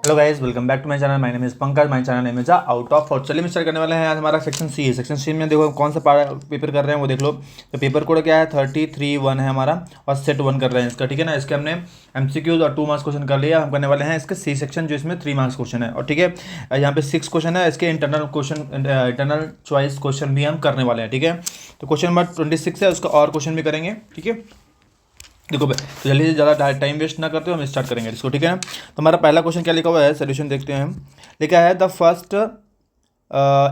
Hello guys, welcome back to my channel. My name is Pankaj. My channel name is out of और चलिए start करने वाले हैं। आज हमारा सेक्शन सी है। सेक्शन सी में देखो कौन सा पेपर कर रहे हैं वो देख लो। तो पेपर कोड क्या है 33(1) है हमारा और सेट 1 कर रहे हैं इसका, ठीक है ना। इसके हमने एमसीक्यूज और 2 मार्क्स क्वेश्चन कर लिया। हम करने वाले हैं इसका सी सेक्शन जो इसमें 3 मार्क्स क्वेश्चन है और ठीक है यहाँ पे 6 क्वेश्चन है। इसके इंटरनल चॉइस क्वेश्चन भी हम करने वाले हैं, ठीक है। तो क्वेश्चन नंबर 26 है, उसका और क्वेश्चन भी करेंगे, ठीक है। देखो भाई, तो जल्दी से ज़्यादा टाइम वेस्ट ना करते हो, हम स्टार्ट करेंगे इसको, ठीक है ना। तो हमारा पहला क्वेश्चन क्या लिखा हुआ है, सोल्यूशन देखते हैं हम। लिखा है the first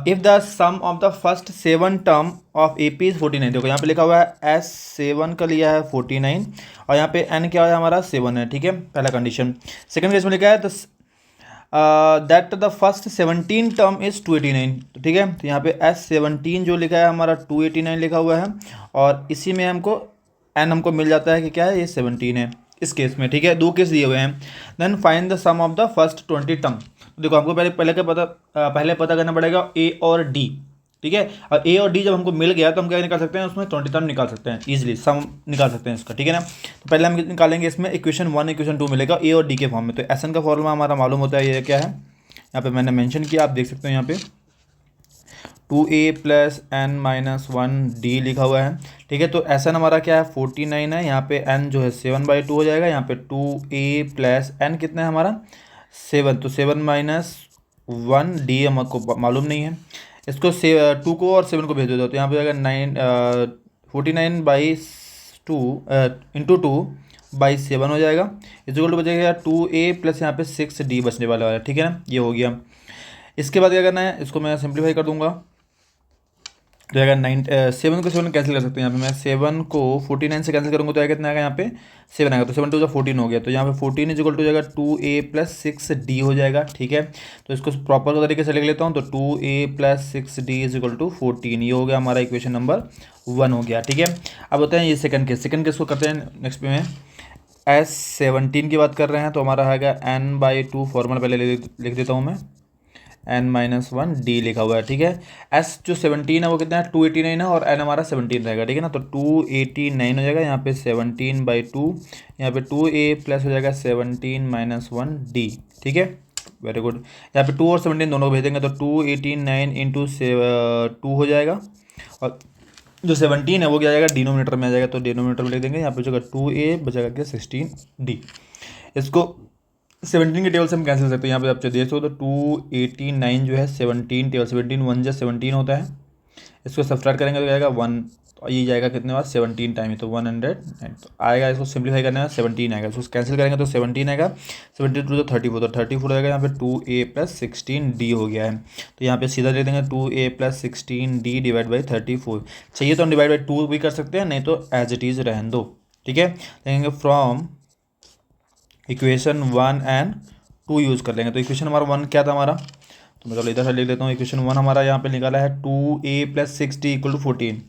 if the sum of the first 7 term of A P is 49। देखो यहाँ पे लिखा हुआ है S7 का लिया है 49 और यहाँ पे N क्या है हमारा 7 है, ठीक है। पहला कंडीशन। सेकंड केस में लिखा है that the first 17 term is 289। तो ठीक है, तो यहाँ पे S17 जो लिखा है हमारा 289 लिखा हुआ है और इसी में हमको एन हमको मिल जाता है कि क्या है ये 17 है इस केस में, ठीक है। 2 केस दिए हुए हैं। Then find the sum of the first 20 term. तो देखो हमको पहले पता करना पड़ेगा ए और डी, ठीक है। और ए और डी जब हमको मिल गया तो हम क्या निकाल सकते हैं, उसमें 20 टर्म निकाल सकते हैं, इजीली सम निकाल सकते हैं इसका, ठीक है ना। तो पहले हम निकालेंगे इसमें इक्वेशन 1 इक्वेशन 2 मिलेगा ए और डी के फॉर्म में। तो एस एन का फॉर्मूला हमारा मालूम होता है, ये क्या है यहाँ पे मैंने मेंशन किया, आप देख सकते हो यहाँ पे 2a+n-1d लिखा हुआ है, ठीक है। तो एस एन हमारा क्या है 49 है, यहाँ पे n जो है 7/2 हो जाएगा। यहाँ पे 2a+n कितना है हमारा 7, तो 7-1d हमको मालूम नहीं है। इसको 2 को और 7 को भेज दो तो यहाँ पे जाएगा 49/2 इंटू 2/7 हो जाएगा। इस को बचेगा 2a प्लस यहाँ पे 6d बचने वाला है, ठीक है ना। ये हो गया। इसके बाद क्या करना है, इसको मैं सिंप्लीफाई कर दूंगा तो अगर 7 को 7 कैंसिल कर सकते हैं। यहाँ पे मैं 7 को 49 से कैंसिल करूँगा तो आएगा कितना आएगा, यहाँ पे 7 आएगा। तो 7 2 14 हो गया। तो यहाँ पे 14 इज इक्वल टू जाएगा 2a+6d हो जाएगा, ठीक है। तो इसको प्रॉपर तरीके से लिख लेता हूँ। तो 2a+6d इज इक्वल टू 14, ये हो गया हमारा इक्वेशन नंबर 1 हो गया, ठीक है। अब होता है ये सेकंड केस को करते हैं नेक्स्ट में। S17 की बात कर रहे हैं तो हमारा आएगा n/2 फॉर्मूला पहले लिख देता हूँ मैं, n-1d लिखा हुआ है, ठीक है। S जो 17 है वो कितना है 289 है और n हमारा 17 रहेगा, ठीक है ना। तो 289 हो जाएगा, यहाँ पे 17/2, यहाँ पे 2a प्लस हो जाएगा 17-1d, ठीक है। Very good. यहाँ पे 2 और 17 दोनों को भेज देंगे तो 289 इंटू 2 हो जाएगा और जो 17 है वो क्या जाएगा डिनोमिनेटर में आ जाएगा। तो डिनोमिनेटर में लिख देंगे, यहाँ पे बचेगा 2a बचेगा क्या 16d। इसको 17 के टेबल से हम कैंसिल सकते हैं। यहाँ पे आप देख सकते हो तो 289 जो है 17 टेबल 17 1 जा 17 होता है। इसको सब्ट्रैक्ट करेंगे तो जाएगा 1, तो ये जाएगा कितने बार 17 टाइम, तो 109 तो आएगा। इसको सिंप्लीफाई करने में 17 आएगा, इसको कैंसिल करेंगे तो 17 आएगा। 72 तो 34, तो 34 आएगा। यहाँ पे 2a+16d हो गया है। तो यहाँ पे सीधा लिख देंगे 2a+16d डिवाइड बाई 34। चाहिए तो हम डिवाइड बाई 2 भी कर सकते हैं, नहीं तो एज इट इज़ रहने दो, ठीक है। देखेंगे फ्रॉम इक्वेशन 1 एंड 2 यूज़ कर लेंगे। तो इक्वेशन नंबर 1 क्या था हमारा, तो मतलब इधर से लिख देता हूँ। इक्वेशन 1 हमारा यहाँ पे निकाला है 2a+6d इक्वल टू 14।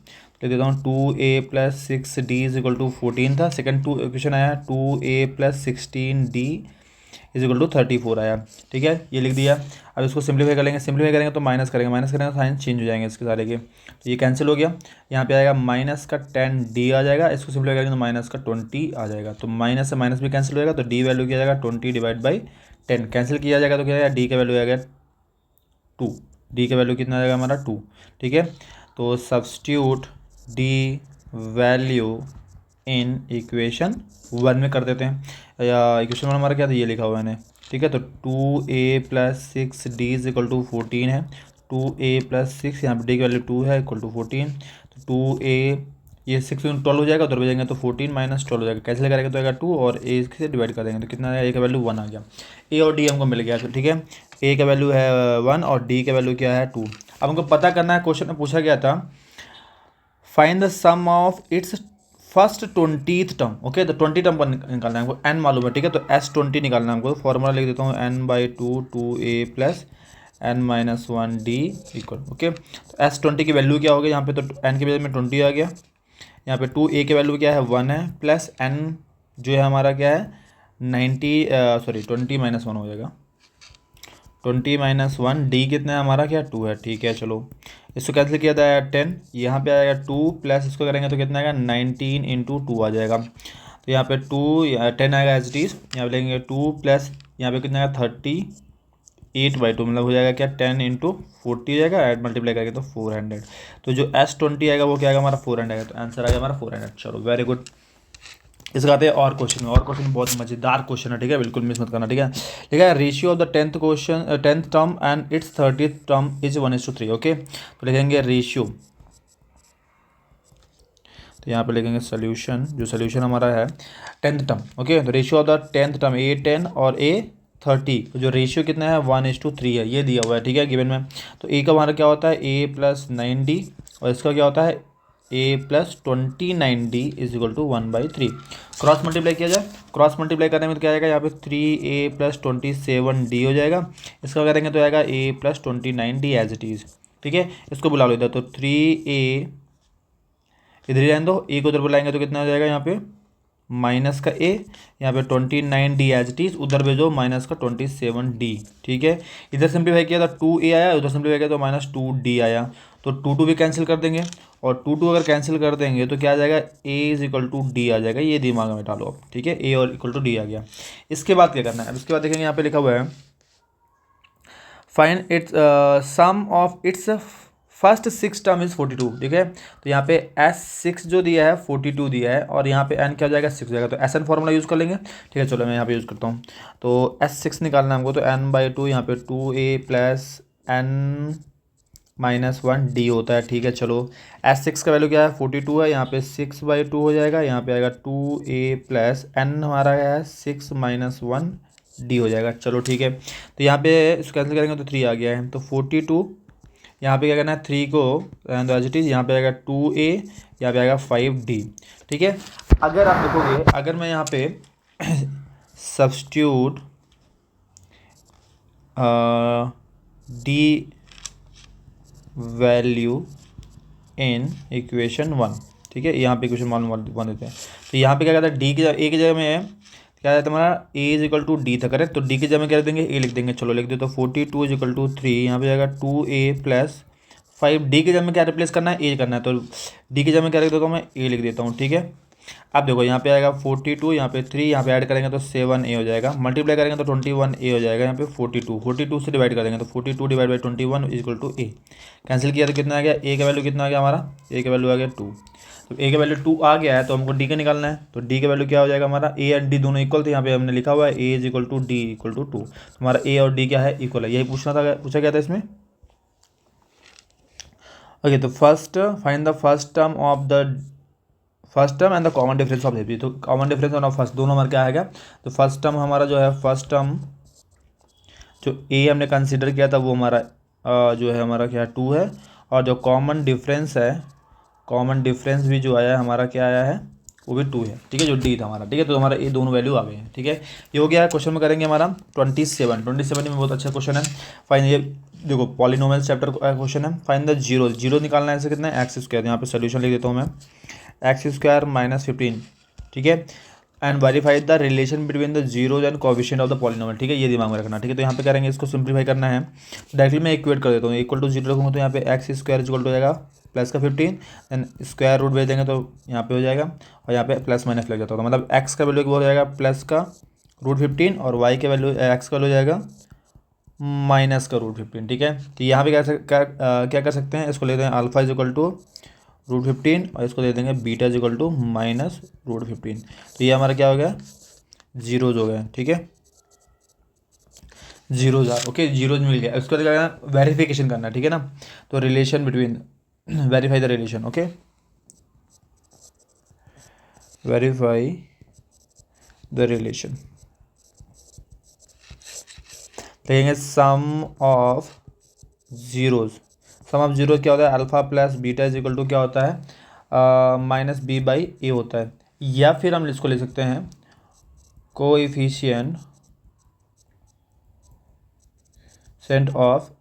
लिख देता हूँ 2a+6d इज इक्वल टू 14 था। सेकंड इक्वेशन आया 2a+16d इज इक्वल टू 34 आया, ठीक है। ये लिख दिया। अब इसको सिंप्लीफाई कर लेंगे, सिंप्लीफाई करेंगे तो माइनस करेंगे तो साइन चेंज हो जाएंगे इसके सारे के। तो ये कैंसिल हो गया। यहाँ पे आएगा माइनस का 10d आ जाएगा। इसको सिंप्लीफाई करेंगे तो माइनस का 20 आ जाएगा। तो माइनस से माइनस भी कैंसिल हो जाएगा। तो d वैल्यू किया जाएगा 20 डिवाइड बाई 10 कैंसिल किया जाएगा तो क्या आएगा d का वैल्यू आएगा 2। d का वैल्यू कितना आएगा हमारा 2, ठीक है। तो substitute d value in equation 1 में कर देते हैं। या इक्वेशन 1 हमारा क्या था, ये लिखा हुआ है, ठीक है। तो 2a+6d इज इक्वल टू 14 है। 2a+6 यहाँ पे d की वैल्यू 2 है इक्वल टू 14। तो 2a ये 6 12 हो जाएगा, उधर बचेंगे तो 14 - 12 हो जाएगा। कैसे करेंगे तो आएगा 2 और a से डिवाइड कर देंगे तो कितना आएगा, a का वैल्यू 1 आ गया। a और d हमको मिल गया, तो ठीक है। a का वैल्यू है 1 और d का वैल्यू क्या है 2। अब हमको पता करना है, क्वेश्चन में पूछा गया था find the sum of its first 20th term. Okay, तो 20 टर्म पर निकालना है हमको, n मालूम है, ठीक है। तो S20 निकालना है हमको। फॉर्मूला लिख देता हूँ n/2 2a plus n-1d equal, okay. तो S20 की वैल्यू क्या हो गई, यहाँ पे तो n की वजह में 20 आ गया। यहाँ पे 2a की वैल्यू क्या है 1 है, प्लस n जो है हमारा क्या है 20 - 1 हो जाएगा। 20 - 1 d कितना है हमारा क्या 2 है, ठीक है। चलो इसको कैंसिल किया था 10, यहाँ पे आएगा 2 प्लस इसको करेंगे तो कितना आएगा 19 इंटू 2 आ जाएगा। तो यहाँ पे 10 आएगा एज इट इज। यहाँ पे लेंगे 2 प्लस यहाँ पे कितना आएगा 38/2, मतलब हो जाएगा क्या 10 इंटू 40 हो जाएगा, ऐड मल्टीप्लाई करेंगे तो 400। तो जो S20 आएगा वो क्या आएगा हमारा 400 आएगा, तो आंसर आएगा हमारा 400। चलो वेरी गुड। इसका आते हैं और क्वेश्चन में, और क्वेश्चन बहुत मजेदार क्वेश्चन है, ठीक है, बिल्कुल मिस मत करना, ठीक है। ठीक है, ratio of the 10th term and it's 30th term is 1:3। Okay, तो लिखेंगे रेशियो, तो यहाँ पे लिखेंगे सोल्यूशन, जो सोल्यूशन हमारा है 10th टर्म। ओके, तो ratio of the 10th term A10 और A30, जो रेशियो कितना है 1:3 है, ये दिया हुआ है, ठीक है, गिवन में। तो ए का हमारा क्या होता है A+9D, और इसका क्या होता है A+29D is equal to 1/3। Cross multiply किया जाए, क्रॉस मल्टीप्लाई करने में तो क्या आएगा यहाँ पे 3A+27D हो जाएगा। इसका करेंगे तो आएगा A+29D एज इट इज़, ठीक है। इसको बुला लो इधर, तो 3A इधर ही रहने दो, ए को उधर बुलाएंगे तो कितना हो जाएगा यहाँ पे माइनस का ए, यहाँ पे 29D एज इट इज, उधर भेजो माइनस का 27D, ठीक है। इधर सिंप्लीफाई किया था 2A आया, उधर सिंप्लीफाई किया तो -2D आया, तो 2 भी कैंसिल कर देंगे, और 2 अगर कैंसिल कर देंगे तो क्या आ जाएगा A is equal to D आ जाएगा, ये दिमाग में डालो अब, ठीक है, A और इक्वल टू डी आ गया। इसके बाद क्या करना है, अब इसके बाद देखेंगे यहाँ पे लिखा हुआ है find its sum of its first 6 term is 42, ठीक है। तो यहाँ पे S6 जो दिया है 42 दिया है, और यहाँ पे N क्या हो जाएगा 6 हो जाएगा, तो SN फॉर्मूला यूज़ कर लेंगे, ठीक है। चलो मैं यहाँ पे यूज़ करता हूँ, तो S6 निकालना है हमको, तो N/2 यहाँ पे 2A + N-1D होता है, ठीक है। चलो S6 का वैल्यू क्या है 42 है, यहाँ पे 6/2 हो जाएगा, यहाँ पे आएगा 2A + N हमारा है 6 - 1D हो जाएगा। चलो ठीक है, तो यहाँ पे इसको कैंसिल करेंगे तो 3 आ गया है, तो 42, यहाँ पे क्या करना है 3 को एज इट इज, यहाँ पे आएगा 2A, यहाँ पे आएगा 5D, ठीक है। अगर आप देखोगे, अगर मैं यहाँ पे substitute D value in equation 1, ठीक है, यहाँ पे इक्वेशन 1 देते हैं, तो यहाँ पे क्या कहता है डी की ए की जगह में क्या रहता है हमारा ए इज इक्वल टू डी था, करेक्ट, तो डी की जगह में क्या लिख देंगे ए लिख देंगे। चलो लिख दे, तो 42 इज इक्वल टू 3, यहाँ पे जाएगा 2A + 5, डी की जगह में क्या रिप्लेस करना है ए करना है, तो डी की जगह में क्या लिख देता हूँ मैं ए लिख देता हूँ, ठीक है। अब देखो यहाँ पे आएगा 42, यहाँ पे 3, यहाँ पे ऐड करेंगे तो 7A हो जाएगा, मल्टीप्लाई करेंगे तो 21A हो जाएगा, यहाँ पे 42 से डिवाइड करेंगे तो 42 / 21 is equal to A. Cancel किया तो कितना आ गया, ए का वैल्यू कितना आ गया हमारा, ए का वैल्यू आ गया 2। तो ए का वैल्यू 2 आ गया है, तो हमको डी का निकालना है, तो डी का वैल्यू क्या हो जाएगा हमारा, ए एंड डी दोनों इक्वल थे, यहाँ पे हमने लिखा हुआ है A is equal to D equal to 2, तो हमारा ए और डी क्या है इक्वल है, यही पूछना था, पूछा गया था इसमें। ओके, तो first find the first term and the common difference of AB, तो कॉमन डिफरेंस और फर्स्ट दोनों हमारे क्या आएगा, तो फर्स्ट टर्म हमारा जो है, फर्स्ट टर्म जो ए हमने कंसीडर किया था वो हमारा जो है हमारा क्या 2 है, और जो कॉमन डिफरेंस है, कॉमन डिफरेंस भी जो आया है हमारा क्या आया है वो भी 2 है, ठीक है, जो डी था हमारा, ठीक है। तो हमारा ये दोनों वैल्यू आ गए हैं, ठीक है। ये हो गया है। क्वेश्चन में करेंगे हमारा 27 में बहुत अच्छा क्वेश्चन है। फाइन, ये देखो पॉलिनोमियल चैप्टर क्वेश्चन है। फाइन द जीरो निकालना है, ऐसे कितना है x², यहाँ पे सोल्यूशन लिख देता हूँ मैं, x² - 15, ठीक है। And verify the relation between the zeros and coefficient of the polynomial, ठीक है, ये दिमाग में रखना, ठीक है। तो यहाँ पे करेंगे, इसको सिंप्लीफाई करना है, डायरेक्टली मैं इक्वेट कर देता हूँ, इक्वल टू 0 रखूँगा तो यहाँ पे x² इक्वल टू हो जाएगा +15, देन स्क्वायर रूट भेज देंगे तो यहाँ पे हो जाएगा, और यहाँ पे प्लस माइनस लग जाता है, तो मतलब x का वैल्यू हो जाएगा +√15, और y के वैल्यू x का वैल्यू हो जाएगा -√15, ठीक है। तो यहाँ पे क्या कर सकते हैं, इसको ले दें अल्फा इज इक्वल टू √15, और इसको दे देंगे बीटा इज इक्वल टू -√15, तो ये हमारा क्या हो गया जीरोज हो गया, ठीक है, जीरोज आ, ओके, जीरोज मिल गया। उसको क्या वेरिफिकेशन करना है, ठीक है ना, तो relation between, verify the relation, okay, verify the relation, देखेंगे sum of zeros, sum of zero क्या होता है, alpha + beta is equal to क्या होता है -b/a होता है, या फिर हम इसको ले सकते हैं coefficient of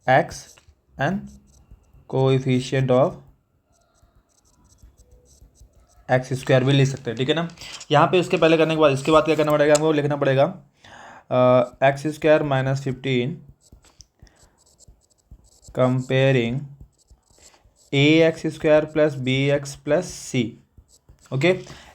x and coefficient of x² भी ले सकते हैं, ठीक है ना। यहाँ पे उसके पहले करने के बाद, इसके बाद क्या करना पड़ेगा हमको, लिखना पड़ेगा x² - 15 comparing ax² + bx + c, okay,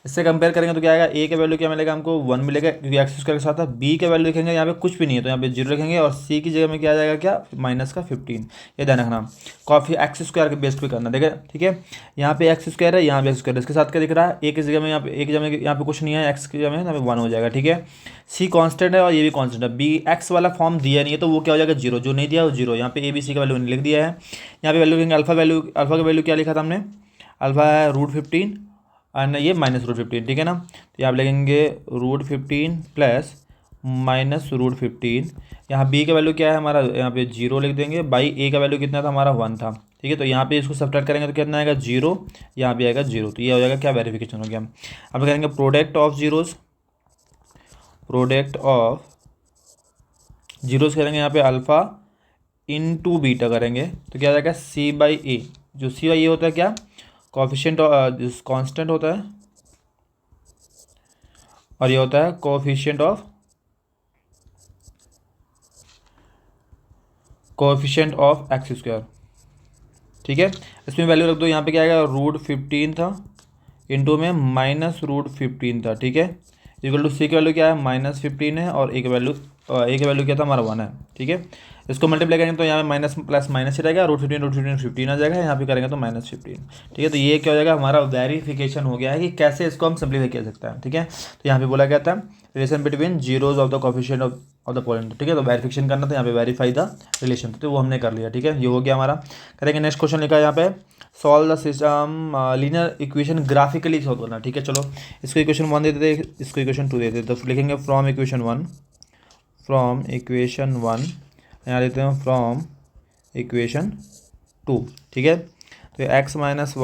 इससे कंपेयर करेंगे तो क्या आएगा, ए का वैल्यू क्या मिलेगा हमको 1 मिलेगा क्योंकि एक्स स्क्वायर के साथ था। बी का वैल्यू लिखेंगे यहाँ पे कुछ भी नहीं है तो यहाँ पे 0 लिखेंगे और सी की जगह में क्या आ जाएगा, क्या माइनस का 15। ये ध्यान रखना, कॉफी एक्स स्क्वायर के बेस पे करना, ठीक है। ठीक है, यहाँ पे एक्स स्क्वायर है, यहाँ पे एक्स स्क्वायर है, इसके साथ क्या दिख रहा है, ए की जगह में यहाँ पे, ए की जगह में यहाँ पे कुछ नहीं है, एक्स की जगह में यहाँ पे 1 हो जाएगा। ठीक है, सी कांस्टेंट है और ये भी कांस्टेंट है। बी एक्स वाला फॉर्म दिया नहीं है तो वो क्या हो जाएगा 0, जो नहीं दिया वो 0। यहाँ पे ए बी सी का वैल्यू लिख दिया है। यहाँ पे वैल्यू लिखेंगे अल्फा वैल्यू, अल्फा का वैल्यू क्या लिखा था हमने, अल्फा है √15 और ये -√15, ठीक है ना। तो यहाँ लिखेंगे √15 प्लस -√15। यहाँ बी का वैल्यू क्या है हमारा, यहाँ पे 0 लिख देंगे, बाई ए का वैल्यू कितना था हमारा 1 था। ठीक है, तो यहाँ पे इसको सब्ट्रैक्ट करेंगे तो कितना आएगा 0, यहाँ पे आएगा 0। तो ये हो जाएगा क्या, वेरिफिकेशन हो गया। अब करेंगे product of zeros, product of zeros करेंगे यहाँ पे अल्फ़ा इनटू बीटा करेंगे तो क्या आ जाएगा C/A। जो C/A होता है क्या, कोफिशिएंट कांस्टेंट होता है और ये होता है कोफिशिएंट ऑफ एक्स स्क्वायर। ठीक है, इसमें वैल्यू रख दो, यहाँ पे क्या आएगा √15 था इंटू में -√15 था। ठीक है, इक्वल टू सी की वैल्यू क्या है -15 है और ए की वैल्यू क्या था हमारा 1 है। ठीक है, इसको मल्टीप्लाई करेंगे तो यहाँ पे माइनस प्लस माइनस ही रहेगा, √15 आ जाएगा, यहाँ पे करेंगे तो -15। ठीक है, तो ये क्या हो जाएगा हमारा वेरिफिकेशन हो गया है कि कैसे इसको हम सिंप्लीफाई कर सकते हैं। ठीक है, तो यहाँ पे बोला गया था relation between zeros of the coefficient of the point. ठीक है, तो वेरिफिकेशन करना था, यहाँ पे वेरीफाई द रिलेशन, तो वो हमने कर लिया। ठीक है, ये हो गया हमारा। करेंगे नेक्स्ट क्वेश्चन लिखा है यहाँ पे, solve the system linear equation graphically solve करना। ठीक है, चलो इसको इक्वेशन 1 दे देते, इसको इक्वेशन 2 दे देते, तो लिखेंगे फ्रॉम इक्वेशन 1 यहाँ लेते हैं फ्रॉम इक्वेशन 2। ठीक है, तो x - y +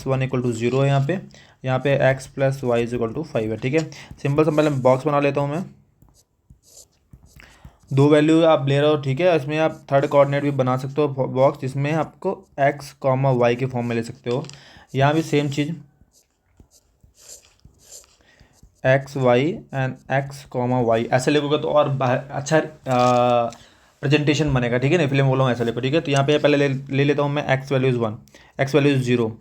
1 = 0 है यहाँ पे x + y = 5 है। ठीक है, सिंपल पहले बॉक्स बना लेता हूँ मैं, दो वैल्यू आप ले रहे हो। ठीक है, इसमें आप थर्ड कोऑर्डिनेट भी बना सकते हो बॉक्स, जिसमें आपको x, y के फॉर्म में ले सकते हो। यहाँ भी same cheese x, y and x, y ऐसे लिखोगे तो और अच्छा प्रेजेंटेशन बनेगा। ठीक है ना, इसलिए बोला हूँ ऐसा लिखो। ठीक है, तो यहाँ पे पहले ले लेता हूँ मैं x value is 1, x value is 0।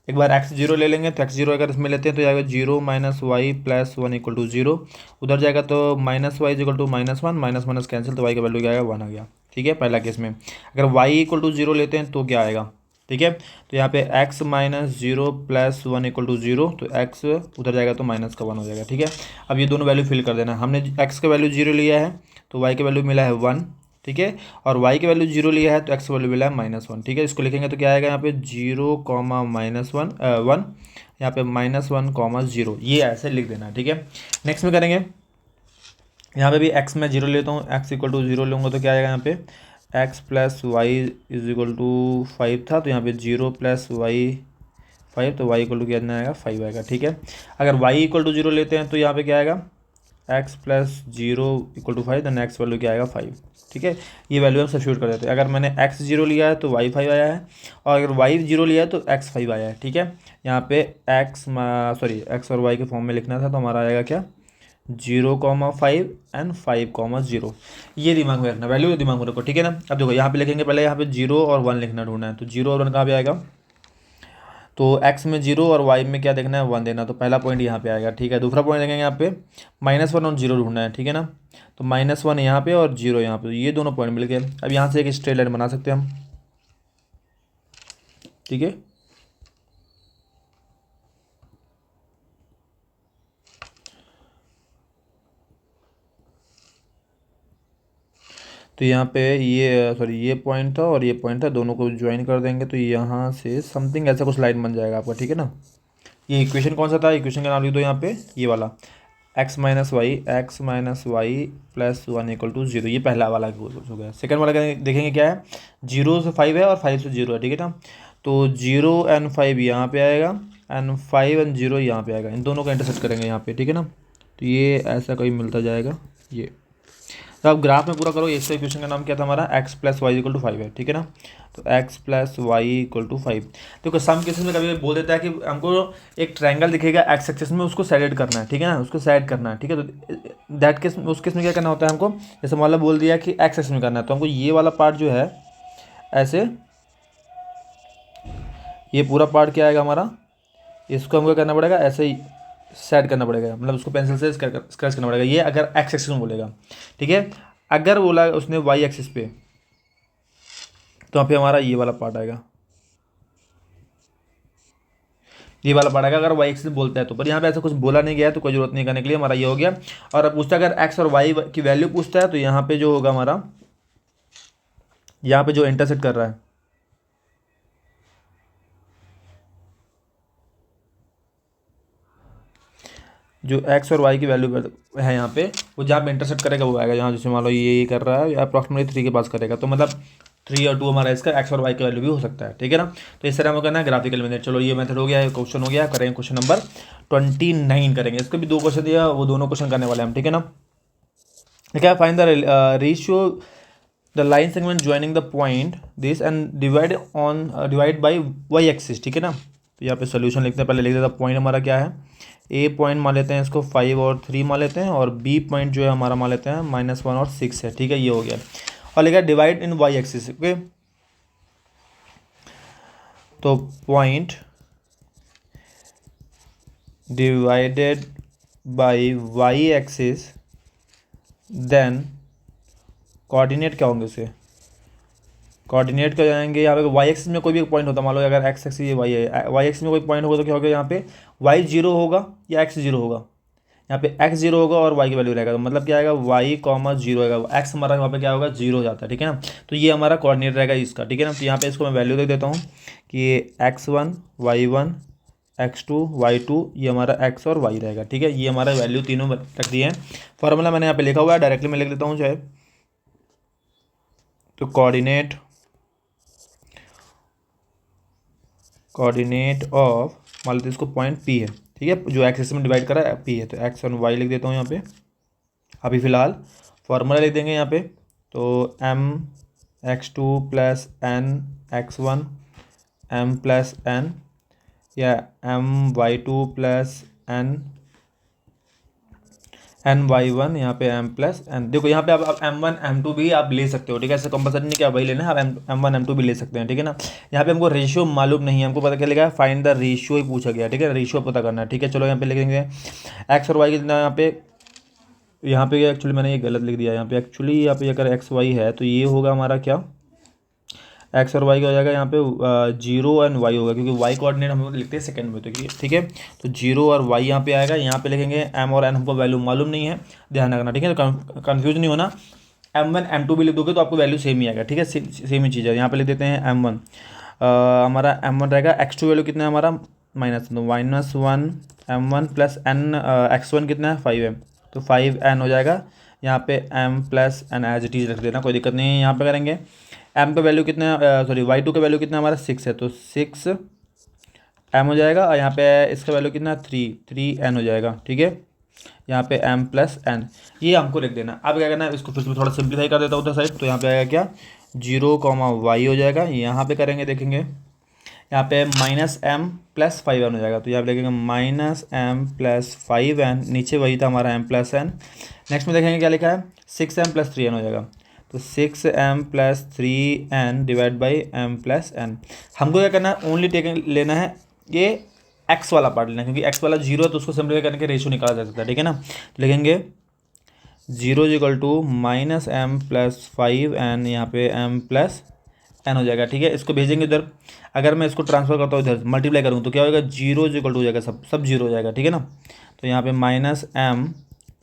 एक बार x 0 ले लेंगे तो x 0 अगर इसमें लेते हैं तो जाएगा 0 - y + 1 = 0। उधर जाएगा तो -y = -1, माइनस माइनस कैंसिल, तो y का वैल्यू क्या आएगा 1 आ गया। ठीक है, पहला केस में। अगर y = 0 लेते हैं तो क्या आएगा, ठीक है, तो यहाँ पे x - 0 + 1 = 0, तो x उधर जाएगा तो -1 हो जाएगा। ठीक है, अब ये दोनों वैल्यू फिल कर देना। हमने x का वैल्यू 0 लिया है तो y का वैल्यू मिला है 1। ठीक है, और y की वैल्यू 0 लिया है तो x वैल्यू मिला है -1। ठीक है, इसको लिखेंगे तो क्या आएगा यहाँ पे 0, -1 यहाँ पे -1, 0, ये ऐसे लिख देना। ठीक है, नेक्स्ट में करेंगे, यहाँ पे भी x में 0 लेता हूँ, x = 0 लूँगा तो क्या आएगा यहाँ पे x + y = 5 था, तो यहाँ पे 0 + y 5, तो y = कितना आएगा 5 आएगा। ठीक है, अगर y = 0 लेते हैं तो यहाँ पे क्या आएगा x + 0 = 5, देन x वैल्यू क्या आएगा 5। ठीक है, ये वैल्यू हम सब्स्टिट्यूट कर देते हैं। अगर मैंने x 0 लिया है तो y 5 आया है, और अगर y 0 लिया है तो x 5 आया है। ठीक है, यहाँ पे x और y के फॉर्म में लिखना था तो हमारा आएगा क्या 0, 5 एंड 5, 0। ये दिमाग में रखना, वैल्यू दिमाग में रखो। ठीक है ना, अब देखो यहाँ पे लिखेंगे, पहले यहाँ पे 0 और 1 लिखना ढूंढना है, तो 0 और 1 कहाँ पे आएगा, तो x में 0 और y में क्या देखना है 1 देना, तो पहला पॉइंट यहाँ पे आएगा। ठीक है, दूसरा पॉइंट देखेंगे यहाँ पे -1 और 0 ढूंढना है। ठीक है ना, तो -1 यहाँ पे और 0 यहाँ पे, ये दोनों पॉइंट मिल गए। अब यहाँ से एक स्ट्रेट लाइन बना सकते हैं हम। ठीक है, तो यहाँ पे ये पॉइंट था और ये पॉइंट था, दोनों को ज्वाइन कर देंगे तो यहाँ से समथिंग ऐसा कुछ लाइन बन जाएगा आपका। ठीक है ना, ये इक्वेशन कौन सा था, इक्वेशन का नाम लिख दो यहाँ पे, ये वाला x - y + 1 = 0, ये पहला वाला हो गया। सेकंड वाला देखेंगे क्या है, 0 से 5 है और 5 से 0 है। ठीक है ना, तो 0 एंड 5 यहाँ पे आएगा एंड 5 एंड 0 यहाँ पे आएगा, इन दोनों का इंटरसेक्ट करेंगे यहाँ पे। ठीक है ना, तो ये ऐसा कोई मिलता जाएगा ये। तो आप ग्राफ में पूरा करो। इस इक्वेशन का नाम क्या था हमारा, x + y = 5 है। ठीक है ना, तो x + y = 5। तो सम केसेस में कभी बोल देता है कि हमको एक ट्रायंगल दिखेगा एक्स एक्सिस में, उसको साइड करना है। ठीक है ना, उसको साइड करना है। ठीक है, तो दैट केस उस केस में क्या करना होता है हमको, जैसे मान लो बोल दिया कि एक्स एक्सिस में करना है, तो हमको ये वाला पार्ट जो है ऐसे, ये पूरा पार्ट क्या आएगा हमारा इसको हमको करना पड़ेगा ऐसे ही सेट करना पड़ेगा, मतलब उसको पेंसिल से स्क्रैच करना पड़ेगा। ये अगर एक्स एक्सिस में बोलेगा, ठीक है। अगर बोला उसने वाई एक्सिस पे, तो यहाँ पे हमारा ये वाला पार्ट आएगा, ये वाला पार्ट आएगा अगर वाई एक्सिस बोलता है तो। पर यहाँ पे ऐसा कुछ बोला नहीं गया है तो कोई जरूरत नहीं करने के लिए, हमारा ये हो गया। और अब पूछता है अगर एक्स और वाई की वैल्यू पूछता है तो यहाँ पे जो होगा हमारा, यहाँ पे जो इंटरसेक्ट कर रहा है, जो एक्स और वाई की वैल्यू है यहाँ पे, वो जहाँ पे इंटरसेक्ट करेगा वो आएगा। यहाँ जैसे मान लो ये कर रहा है अप्रॉक्सिमेटली 3 के पास करेगा, तो मतलब 3 और 2 हमारा इसका एक्स और वाई की वैल्यू भी हो सकता है, ठीक है ना। तो इस तरह हमें करना है ग्राफिकल मेथड। चलो ये मेथड हो गया, ये क्वेश्चन हो गया। करेंगे क्वेश्चन नंबर 29 करेंगे। इसके भी 2 क्वेश्चन दिया, वो दोनों क्वेश्चन करने वाले हम, ठीक है ना। क्या find the ratio the line segment joining the point this and divide by y axis, ठीक है ना। तो यहाँ पे सोल्यूशन लिखते हैं, पहले लिख देता पॉइंट हमारा क्या है। ए पॉइंट मान लेते हैं इसको 5 और 3 मान लेते हैं, और बी पॉइंट जो है हमारा मान लेते हैं -1 और 6 है, ठीक है। ये हो गया। और लिखा divide in y axis, okay. तो point divided by y axis, then coordinate क्या होंगे उसे, कोऑर्डिनेट क्या जाएंगे यहाँ पे। वाई एक्सिस में कोई भी पॉइंट होता, मान लो अगर एक्स एक्सिस ये वाई है, वाई एक्सिस में कोई पॉइंट होगा तो क्या होगा, यहाँ पे वाई 0 होगा या एक्स 0 होगा। यहाँ पे एक्स 0 होगा और वाई की वैल्यू रहेगा, तो मतलब क्या आएगा वाई कॉमा 0 आएगा, एक्स हमारा यहाँ पे क्या होगा 0 हो जाता है, ठीक है ना। तो ये हमारा कोऑर्डिनेट रहेगा इसका, ठीक है ना। तो यहाँ पे इसको मैं वैल्यू दे देता हूँ कि ये x1 y1 x2 y2, ये हमारा x और y रहेगा, ठीक है। ये हमारा वैल्यू तीनों रख दिए हैं। फॉर्मूला मैंने यहाँ पे लिखा हुआ है, डायरेक्टली मैं लिख देता हूँ चाहे। तो कोऑर्डिनेट ऑफ, मान लेते इसको पॉइंट P है, ठीक है, जो एक्सिस में डिवाइड करा है P है, तो x और y लिख देता हूँ यहाँ पे। अभी फ़िलहाल फॉर्मूला लिख देंगे यहाँ पे। तो m(x2) + n(x1) m+n, या m(y2) + n(y1), यहाँ पे m+n। देखो यहाँ पे आप m1 m2 भी आप ले सकते हो, ठीक है। ऐसे कंपलसरी नहीं कि आप वही लेना है, आप m1 m2 भी ले सकते हैं, ठीक है ना। यहाँ पे हमको रेशियो मालूम नहीं है, हमको पता क्या लिखा है, फाइंड द रेशियो ही पूछा गया, ठीक है। रेशियो पता करना है, ठीक है। चलो यहाँ पे लिख देंगे एक्स और वाई कितना, यहाँ पे एक्चुअली मैंने ये गलत लिख दिया। यहाँ पे एक्चुअली यहाँ पे अगर एक्स वाई है तो ये होगा हमारा क्या, एक्स और वाई का हो जाएगा यहाँ पे 0 एंड वाई होगा, क्योंकि वाई कोऑर्डिनेट हम लोग लिखते हैं सेकंड में, तो ठीक है। तो 0 और वाई यहाँ पे आएगा। यहाँ पे लिखेंगे एम और एन, हमको वैल्यू मालूम नहीं है, ध्यान रखना, ठीक है। तो कन्फ्यूज नहीं होना, m1 m2 भी लिख दोगे तो आपको वैल्यू सेम ही आएगा, ठीक है। सेम ही चीज़ है। यहाँ पे लिख देते हैं m1, हमारा m1 रहेगा, x2 वैल्यू कितना है हमारा -1 m1 + n, x1 कितना है 5 है, तो 5n हो जाएगा। यहाँ पे m+n एज इट इज रख देना, कोई दिक्कत नहीं है। यहाँ पे करेंगे m का वैल्यू कितना है, सॉरी y2 का वैल्यू कितना हमारा 6 है, तो 6m हो जाएगा। और यहाँ पे इसका वैल्यू कितना 3n हो जाएगा, ठीक है। यहाँ पे m+n, ये हमको लिख देना। अब क्या करना है, इसको फिर से थोड़ा सिंप्लीफाई कर देता हूँ उधर साइड। तो यहाँ पे आएगा क्या 0, y हो जाएगा। यहाँ पे करेंगे, देखेंगे यहाँ पे -m + 5n हो जाएगा, तो यहाँ पे लिखेंगे -m + 5n, नीचे वही था हमारा m+n। नेक्स्ट में देखेंगे क्या लिखा है 6m + 3n हो जाएगा, तो 6m + 3n divide by m+n। हमको क्या करना है, ओनली टेकन लेना है ये x वाला पार्ट लेना है, क्योंकि x वाला 0 है तो उसको सिंप्लीफाई करने के रेशियो निकाला जा सकता है, ठीक है ना। तो लिखेंगे 0 = -m + 5n, यहाँ पे m+n हो जाएगा, ठीक है। इसको भेजेंगे उधर, अगर मैं इसको ट्रांसफर करता हूँ इधर मल्टीप्लाई करूँ तो क्या होगा 0 = हो जाएगा, सब 0 हो जाएगा, ठीक है ना। तो यहाँ पे -m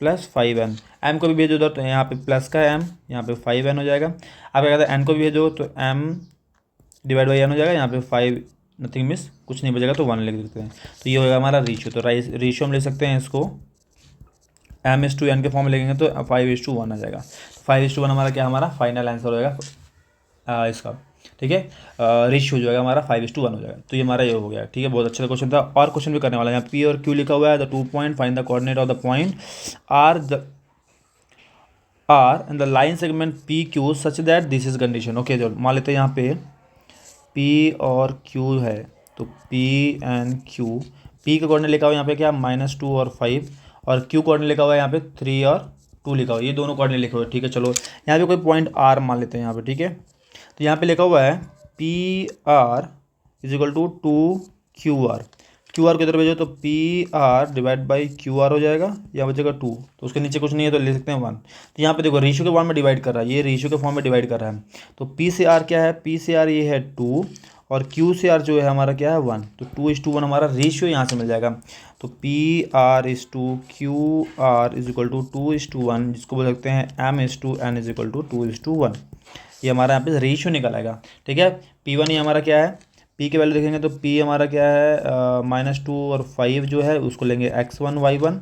+ 5n, m को भी भेजो उधर, तो यहाँ पे प्लस का m, यहाँ पे 5n हो जाएगा। अब क्या कहते हैं n को भी भेजो, तो m डिवाइड बाई n हो जाएगा, यहाँ पे 5 नथिंग मिस, कुछ नहीं बचेगा तो 1 लिख देते हैं। तो ये होगा हमारा रेशियो। तो रेशियो हम ले सकते हैं इसको m/n के फॉर्म में लिखेंगे तो 5:1 आ जाएगा। 5:1 हमारा क्या, हमारा फाइनल आंसर हो जाएगा इसका, ठीक है। रेशियो जो है हमारा 5:1 हो जाएगा। तो ये हमारा ये हो गया, ठीक है। बहुत अच्छा क्वेश्चन था। और क्वेश्चन भी करने वाला है, यहाँ P और Q लिखा हुआ है, the 2 point find the coordinate of the point R in the line segment PQ such that this is condition. Okay, चलो मान लेते हैं यहाँ पे P और Q है, तो P एंड Q, P का कोऑर्डिनेट लिखा हुआ है यहाँ पे क्या -2 और 5, और Q कोऑर्डिनेट लिखा हुआ है यहाँ पे 3 और 2 लिखा हुआ है, ये दोनों कोऑर्डिनेट लिखे हुए हैं, ठीक है। चलो यहाँ पे कोई पॉइंट R मान लेते हैं यहाँ पे, ठीक है। तो यहाँ पे लिखा हुआ है PR = 2QR, क्यू आर को इधर भेजो तो P are divide by Q R हो जाएगा, या बचेगा 2, तो उसके नीचे कुछ नहीं है तो ले सकते हैं 1। तो यहाँ पे देखो रेशियो के फॉर्म में डिवाइड कर रहा है, ये रेशियो के फॉर्म में डिवाइड कर रहा है। तो पी से आर क्या है, पी से आर ये है 2 और क्यू से आर जो है हमारा क्या है 1, तो 2:1 हमारा रेशियो यहाँ से मिल जाएगा। तो P R is to Q R is equal to 2:1, जिसको बोल सकते हैं M is to N is equal to 2:1। ये हमारा यहाँ पे रेशियो निकल आएगा। ठीक है, P1 ये हमारा क्या है, P के वैल्यू देखेंगे तो P हमारा क्या है -2 और 5 जो है उसको लेंगे x1 y1,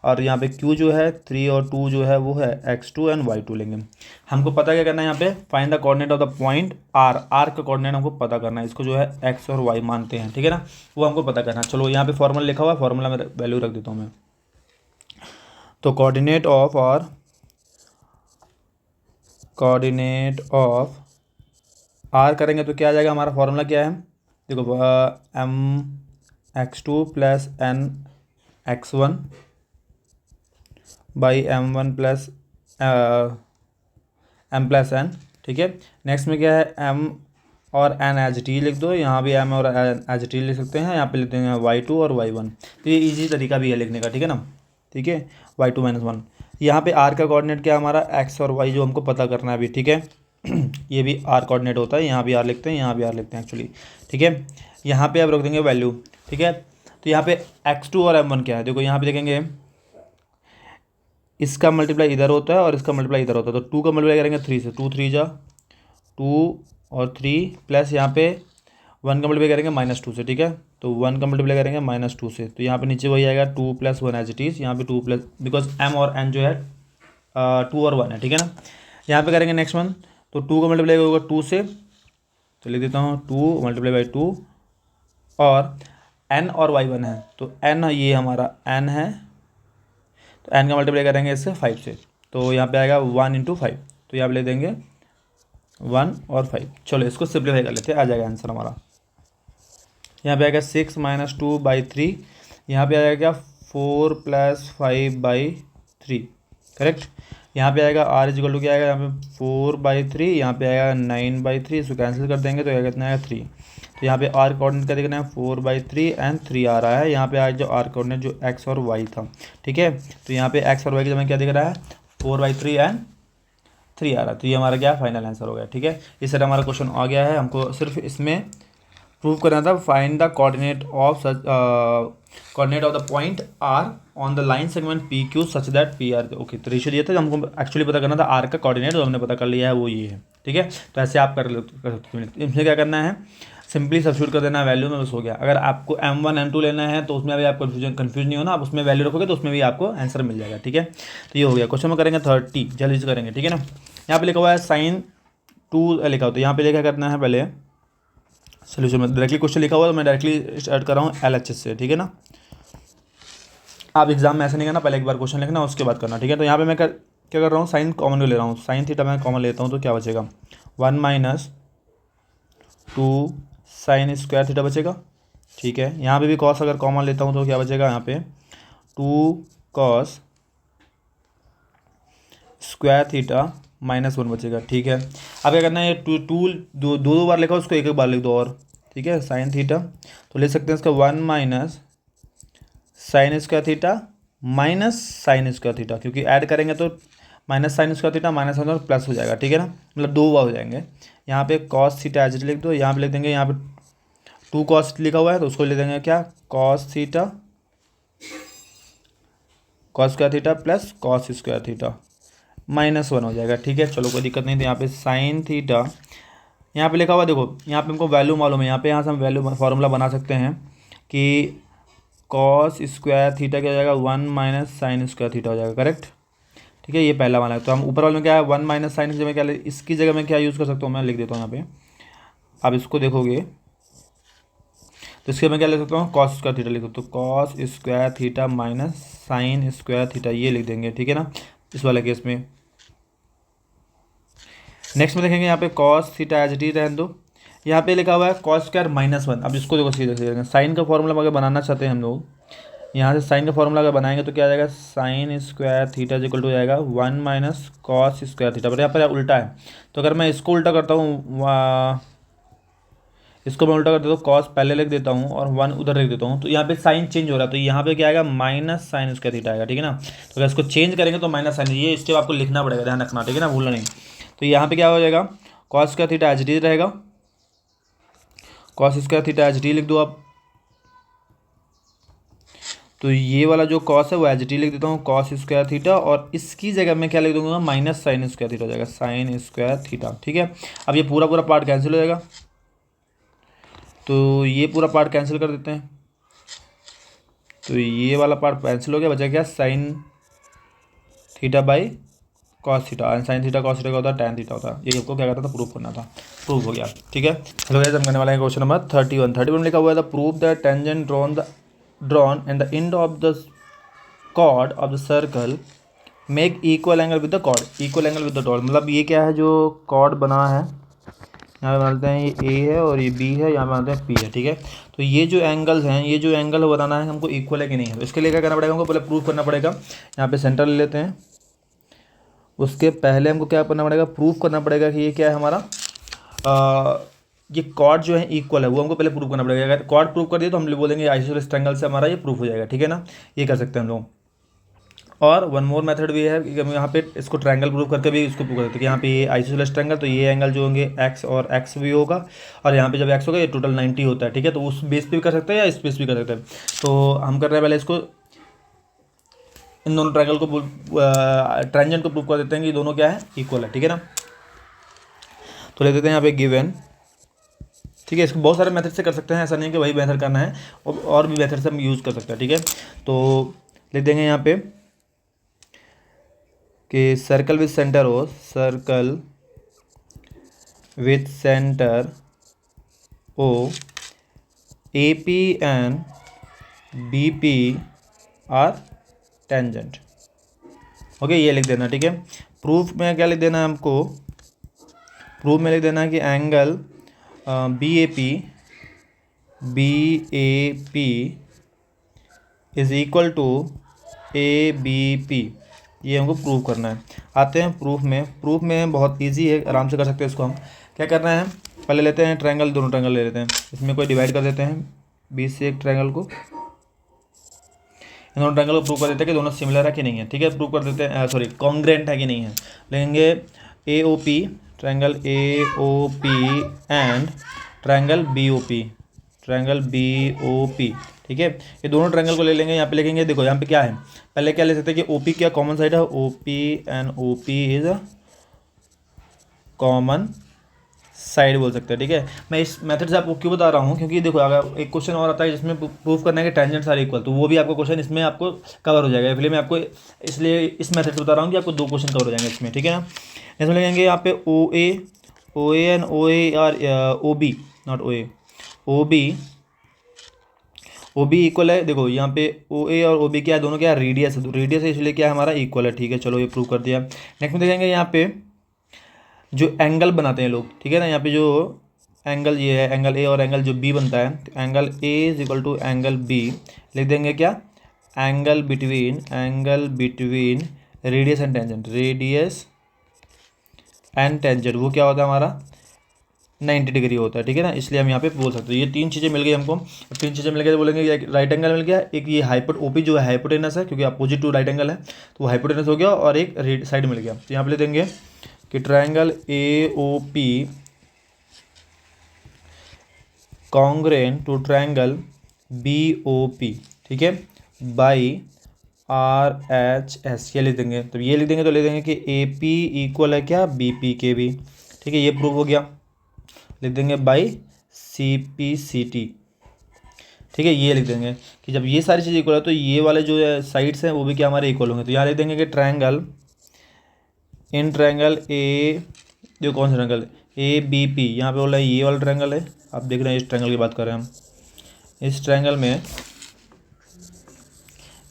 और यहाँ पे Q जो है 3 और 2 जो है वो है x2 एंड y2 लेंगे। हमको पता क्या करना है यहाँ पे, find the coordinate of the point R, R का कोऑर्डिनेट हमको पता करना है, इसको जो है x और y मानते हैं। ठीक है ना, वो हमको पता करना है। चलो यहाँ पे फॉर्मूला लिखा हुआ है, फॉर्मूला में वैल्यू रख देता हूँ मैं। तो कोऑर्डिनेट ऑफ R करेंगे तो क्या आ जाएगा, हमारा फॉर्मूला क्या है, देखो m(x2 + n(x1) by m1 + m+n। ठीक है, नेक्स्ट में क्या है, m और n एज टी लिख दो, यहाँ भी m और n एज टी लिख सकते हैं, यहाँ पे लिखते हैं y2 और y1। तो ये इजी तरीका भी है लिखने का। ठीक है ना, ठीक है, y2 - 1। यहाँ पे r का कोऑर्डिनेट क्या है हमारा, x और y जो हमको पता करना है अभी। ठीक है, ये भी r कोऑर्डिनेट होता है, यहाँ भी r लिखते हैं, यहाँ भी r लिखते हैं एक्चुअली। ठीक है, यहाँ पे आप रख देंगे वैल्यू। ठीक है, तो यहाँ पे x2 और m1 क्या है, देखो यहाँ पे देखेंगे इसका मल्टीप्लाई इधर होता है और इसका मल्टीप्लाई इधर होता है, तो 2 का मल्टीप्लाई करेंगे 3 से, 2 3 जा 2 और 3 प्लस यहाँ पे 1 का मल्टीप्लाई करेंगे -2 से। ठीक है, तो 1 का मल्टीप्लाई करेंगे -2 से, तो यहाँ पे नीचे वही आएगा 2 + 1 एज इट इज़, यहाँ पे 2 प्लस बिकॉज m और n जो है 2 और 1 है। ठीक है ना, यहाँ पे करेंगे नेक्स्ट वन, तो 2 का मल्टीप्लाई होगा 2 से, तो लिख देता हूँ 2 × 2, और n और y1 है, तो n ये हमारा n है, तो n का मल्टीप्लाई करेंगे इससे 5 से, तो यहाँ पे आएगा 1 × 5, तो यहाँ पे ले देंगे 1 और 5। चलो इसको सिंप्लीफाई कर लेते हैं, आ जाएगा आंसर हमारा। यहाँ पे आएगा 6 - 2/3, यहाँ पे आएगा क्या 4 + 5/3, करेक्ट। यहाँ पे आएगा r इक्वल टू क्या आएगा, यहाँ पे 4/3, यहाँ पे आएगा 9/3, इसको कैंसिल कर देंगे तो आएगा कितना आएगा 3। तो यहाँ पे r कोऑर्डिनेट का देखना है 4/3 एंड 3 आ रहा है, यहाँ पे आज जो r कोऑर्डिनेट जो x और y था। ठीक है, तो यहाँ पे x और y की जगह क्या दिख रहा है, 4/3 एंड 3 आ रहा है, तो ये हमारा क्या फाइनल आंसर हो गया। ठीक है, इस तरह हमारा क्वेश्चन आ गया है। हमको सिर्फ इसमें प्रूव करना था, find the coordinate of the point R on the line segment PQ such that PR। Okay, तो रेशियो दिया था, हमको एक्चुअली पता करना था R का कोऑर्डिनेट, जो हमने पता कर लिया है वो ये है। ठीक है, तो ऐसे आप कर सकते हैं। इसमें क्या करना है, सिंपली सब्स्टिट्यूट कर देना है वैल्यू में, बस हो गया। अगर आपको M1 M2 लेना है तो उसमें अभी आप कन्फ्यूज नहीं होना, आप उसमें वैल्यू रखोगे तो उसमें भी आपको आंसर मिल जाएगा। ठीक है, तो ये हो गया। क्वेश्चन में करेंगे 30, जल्दी से करेंगे। ठीक है ना, यहाँ पे लिखा हुआ है sin 2 लिखा हो, तो यहाँ पे क्या करना है, पहले सोल्यूशन में डायरेक्टली क्वेश्चन लिखा हुआ है तो मैं डायरेक्टली स्टार्ट कर रहा हूँ LHS से। ठीक है ना, आप एग्जाम में ऐसे नहीं करना, पहले एक बार क्वेश्चन लिखना उसके बाद करना। ठीक है, तो यहाँ पे मैं क्या कर रहा हूँ, साइन कॉमन ले रहा हूँ, साइन थीटा मैं कॉमन लेता हूँ तो क्या बचेगा 1 - 2 sin स्क्वायर थीटा बचेगा। ठीक है, यहाँ पे भी कॉस अगर कॉमन लेता हूँ तो क्या बचेगा, यहाँ पे 2 cos स्क्वायर थीटा -1 बचेगा। ठीक है, अब क्या करना है, दो बार लिखा उसको एक बार लिख दो और। ठीक है, साइन थीटा तो ले सकते हैं इसका 1 - sine square theta minus sine square theta, क्योंकि ऐड करेंगे तो minus sine square theta minus sine plus हो जाएगा। ठीक है ना, मतलब 2 बार हो जाएंगे। यहाँ पे कॉस थीटा एज लिख दो, यहाँ पे लिख देंगे, यहाँ पे 2 cos लिखा हुआ है तो उसको ले देंगे क्या, cos theta cos square theta plus cos square theta -1 हो जाएगा। ठीक है, चलो कोई दिक्कत नहीं। तो यहाँ पे साइन थीटा यहाँ पे लिखा हुआ देखो, यहाँ पे हमको वैल्यू मालूम है, यहाँ से हम वैल्यू फार्मूला बना सकते हैं कि कॉस स्क्वायर थीटा क्या हो जाएगा 1 - साइन स्क्वायर थीटा हो जाएगा, करेक्ट। ठीक है, ये पहला वाला है। तो हम ऊपर वाले में क्या है 1 - साइन की जगह क्या, इसकी जगह में क्या यूज़ कर सकता हूँ, मैं लिख देता हूँ यहाँ पे। आप इसको देखोगे तो इसके मैं क्या लिख सकता हूँ, कॉस स्क्वायर थीटा लिख सकता हूँ, cos square theta minus sine square theta, ये लिख देंगे। ठीक है ना, इस वाले केस में। नेक्स्ट में देखेंगे यहाँ पे कॉस थीटा एज टी रहने दो, यहाँ पे लिखा हुआ है कॉस स्क्वायर -1। अब इसको देखो सीधे सीधे साइन का फॉर्मूला अगर बनाना चाहते हैं हम लोग, यहाँ से साइन का फॉर्मूला अगर बनाएंगे तो क्या आ जाएगा, sine square theta equal to हो जाएगा 1 - कॉस स्क्वायर थीटा। पर यहाँ पर उल्टा है, तो अगर मैं इसको उल्टा करता हूँ, इसको मैं उल्टा कर देता हूँ, कॉस पहले लिख देता हूँ और 1 उधर लिख देता हूँ, तो यहाँ पे साइन चेंज हो रहा है, तो यहाँ पे क्या आएगा माइनस साइन स्क्वायर थीटा आएगा, ठीक है ना। तो अगर इसको चेंज करेंगे तो माइनस साइन, ये स्टेप आपको लिखना पड़ेगा, ध्यान रखना, ठीक है ना, भूलना नहीं। तो यहाँ पे क्या हो जाएगा, cos square theta H D रहेगा, cos square theta H D लिख दो आप। तो ये वाला जो कॉस है वो एच डी लिख देता हूँ, कॉस स्क्वायर थीटा, और इसकी जगह मैं क्या लिख दूंगा, माइनस साइन स्क्वायर थीटा हो जाएगा, साइन स्क्वायर थीटा, ठीक है। अब ये पूरा पूरा पार्ट कैंसिल हो जाएगा, तो ये पूरा पार्ट कैंसिल कर देते हैं, तो ये वाला पार्ट कैंसिल हो गया, बचा क्या, sine theta by cos theta, sine theta cos theta का होता है टैन थीटा होता है, ये आपको क्या करना था, प्रूफ करना था, प्रूफ हो गया, ठीक है। चलो गाइस हम करने वाले हैं क्वेश्चन नंबर 31 लिखा हुआ है, the proof that tangent drawn and the end of the chord of the circle make equal angle with the chord, equal angle with the chord, मतलब ये क्या है, जो कॉर्ड बना है यहाँ पे मानते हैं ये ए है और ये बी है, यहाँ पे मानते हैं पी है, ठीक है। तो ये जो एंगल्स हैं, ये जो एंगल बनाना है हमको इक्वल है कि नहीं है, तो इसके लिए क्या करना पड़ेगा, हमको पहले प्रूफ करना पड़ेगा। यहाँ पे सेंटर ले लेते हैं, उसके पहले हमको क्या करना पड़ेगा, प्रूफ करना पड़ेगा कि ये क्या है हमारा, ये कॉर्ड जो है इक्वल है, वो हमको पहले प्रूफ करना पड़ेगा। अगर कॉर्ड प्रूफ कर दिए तो हम लोग बोलेंगे आइसोसेलेस ट्रायंगल से हमारा ये प्रूफ हो जाएगा, ठीक है ना, ये कर सकते हैं हम लोग। और वन मोर मेथड भी है कि हम यहाँ पे इसको ट्रायंगल प्रूफ करके भी इसको प्रूव कर सकते हैं कि यहाँ पे ये आइसोसेलेस ट्रायंगल, तो ये एंगल जो होंगे एक्स और एक्स भी होगा, और यहाँ पे जब एक्स होगा ये टोटल 90 होता है, ठीक है। तो उस बेस पे भी कर सकते हैं या इस बेस भी कर सकते हैं, तो हम कर रहे हैं पहले इसको, इन दोनों ट्रायंगल को ट्रांजेंट को प्रूव कर देते हैं कि ये दोनों क्या है, इक्वल है, ठीक है ना। तो ले देते हैं यहाँ पे गिवन, ठीक है। इसको बहुत सारे मेथड से कर सकते हैं, ऐसा नहीं कि वही मेथड करना है, और भी मेथड से हम यूज़ कर सकते हैं, ठीक है। तो लिख देंगे यहाँ पे कि सर्कल विथ सेंटर हो, circle with centre O, A P and B P are tangent, okay, ये लिख देना, ठीक है। प्रूफ में क्या लिख देना है हमको, प्रूफ में लिख देना है कि angle B A P is equal to A B P, ये हमको प्रूव करना है। आते हैं प्रूफ में, प्रूफ में बहुत इजी है, आराम से कर सकते हैं इसको। हम क्या करना है, पहले लेते हैं ट्रायंगल, दोनों ट्रायंगल ले लेते हैं, इसमें कोई डिवाइड कर देते हैं बीच से एक ट्रायंगल को, इन दोनों ट्रायंगल को प्रूव कर देते हैं कि दोनों सिमिलर है कि नहीं है, ठीक है। प्रूव कर देते हैं, सॉरी कॉन्ग्रेंट है कि नहीं है। लेंगे A O P, triangle A O P and triangle B O P, triangle B O P, ठीक है। ये दोनों ट्रायंगल को ले लेंगे, यहाँ पे लिखेंगे, देखो यहाँ पे क्या है, पहले क्या ले सकते हैं कि ओ पी क्या कॉमन साइड है, O P and O P is a common side बोल सकते हैं, ठीक है। मैं इस मेथड से आपको क्यों बता रहा हूँ, क्योंकि देखो अगर एक क्वेश्चन और आता है जिसमें प्रूफ करना है कि टेंजेंट्स आर इक्वल, तो वो भी आपको क्वेश्चन इसमें आपको कवर हो जाएगा, इसलिए मैं आपको इसलिए इस मेथड से बता रहा हूँ कि आपको 2 क्वेश्चन कवर हो जाएंगे इसमें, ठीक है ना। इसमें लिखेंगे यहाँ पे O A and O A are O B, not O B equal है। देखो यहाँ पे ओ ए और ओ बी क्या है, दोनों क्या है, रेडियस है, तो रेडियस है इसलिए क्या है हमारा इक्वल है, ठीक है। चलो ये प्रूव कर दिया। नेक्स्ट में देखेंगे यहाँ पे जो एंगल बनाते हैं लोग, ठीक है ना, यहाँ पे जो एंगल ये है, एंगल ए और एंगल जो बी बनता है, तो angle A is equal to angle B, लिख देंगे क्या, angle between radius and tangent, radius and tangent वो क्या होता है हमारा 90 डिग्री होता है, ठीक है ना। इसलिए हम यहाँ पे बोल सकते हैं ये 3 चीज़ें मिल गई हमको। 3 चीज़ें मिल गई तो बोलेंगे राइट एंगल मिल गया, एक ये ओपी जो है हाइपोटेनस है, क्योंकि अपोजिट टू राइट एंगल है तो वो हाइपोटेनस हो गया, और एक साइड मिल गया। तो यहाँ पे ले देंगे कि triangle A O P congruent to triangle B O P, ठीक है, बाई आर एच एस, ये लिख देंगे। तो ये लिख देंगे तो ले देंगे कि ए पी इक्वल है क्या, बी पी के भी, ठीक है, ये प्रूव हो गया। लिख देंगे by C P C T, ठीक है, ये लिख देंगे कि जब ये सारी चीज़ इक्वल है तो ये वाले जो साइड्स हैं वो भी क्या हमारे इक्वल होंगे। तो यहाँ लिख देंगे कि ट्रायंगल ए, जो कौन सा ट्रायंगल ए बी पी, यहाँ पे बोला है ये वाला ट्रायंगल है, आप देख रहे हैं इस ट्रायंगल की बात कर रहे हैं हम। इस ट्रायंगल में,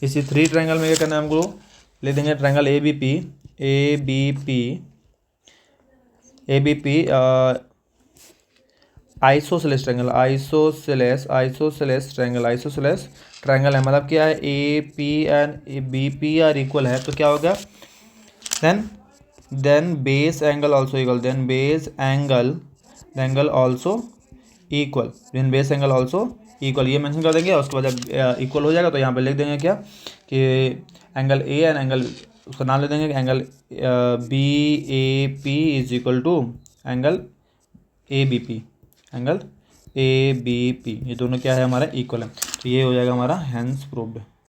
इसी 3 ट्रायंगल में क्या करना है हमको, ले देंगे triangle A B P isosceles triangle, isosceles triangle है, मतलब क्या है, A P and B P are equal है, तो क्या होगा, then base angle also equal, angle also equal, in base angle also equal, ये मेंशन कर देंगे। और उसके बाद जब इक्वल हो जाएगा तो यहाँ पे लिख देंगे क्या कि एंगल ए एंड एंगल, उसका नाम ले देंगे कि angle B A P is equal to angle A B P, angle A B P, ये दोनों क्या है हमारा इक्वल है। तो ये हो जाएगा हमारा हैंस प्रूव्ड।